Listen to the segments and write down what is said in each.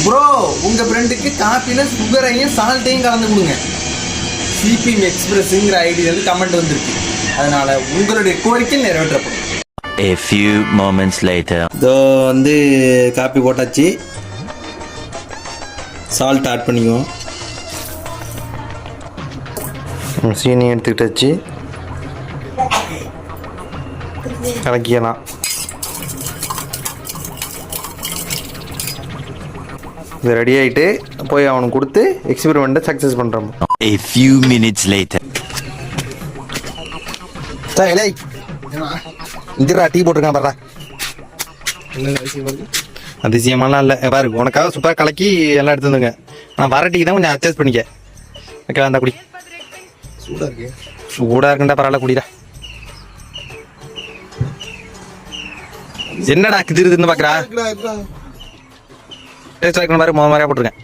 Bro உங்க ஃப்ரெண்டுக்கு காப்பில சுகரையும் சால்ட்டையும் கலந்து கொடுங்க. சிபிஎம் எக்ஸ்பிரஸ்ங்கிற ஐடியில இருந்து கமெண்ட் வந்திருக்கு. அதனால உங்களுடைய கோரிக்கை நிறைவேற்றப்படும். A few moments later. இதோ வந்து காப்பி போட்டாச்சு. சால்ட் ஆட் பண்ணிக்குவோம். சீனி எடுத்துக்கிட்டாச்சு. கலக்கிக்கலாம். இது ரெடி ஆகிட்டு போய் அவனுக்கு கொடுத்து எக்ஸ்பெரிமெண்ட்டை சக்ஸஸ் பண்ணுறோம். A few minutes later. Indira tea போட்டிருக்கான் பாரு. அதிசயமாலாம் இல்லை பாரு, உனக்காக சூப்பராக கலக்கி எல்லாம் எடுத்து வந்துங்க. நான் வர டீ தான் கொஞ்சம் அட்ஜஸ்ட் பண்ணிக்க. ஓகே வந்தா குடி. சூடாக இருக்குண்டா பரவாயில்ல குடிடா. என்னடா திரு பார்க்குறா? டேஸ்ட் ஆகிக்கணும் மாதிரி மாதிரியா போட்டிருக்கேன்.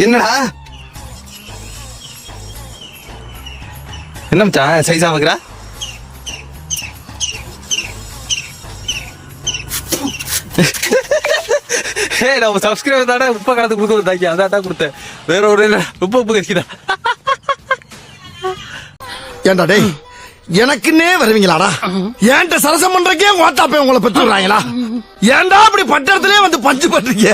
என்னடா என்ன மச்சான் சைஸா வைக்கிறா? நம்ம சப்ஸ்கிரைபர் தானே உப்பை கலந்து கொடுக்க தாக்கி அதான் கொடுத்தேன். வேற ஒரு உப்பு கறிக்குதா? ஏண்டா டேய் எனக்குன்னே வருவீங்களாடா? ஏன்ட்ட சரசம் பண்றக்கே ஓட்டாப்பே உங்களை பெற்று விடுறாங்களா? ஏன்டா அப்படி பட்டத்திலே வந்து பஞ்சு பண்றீங்க?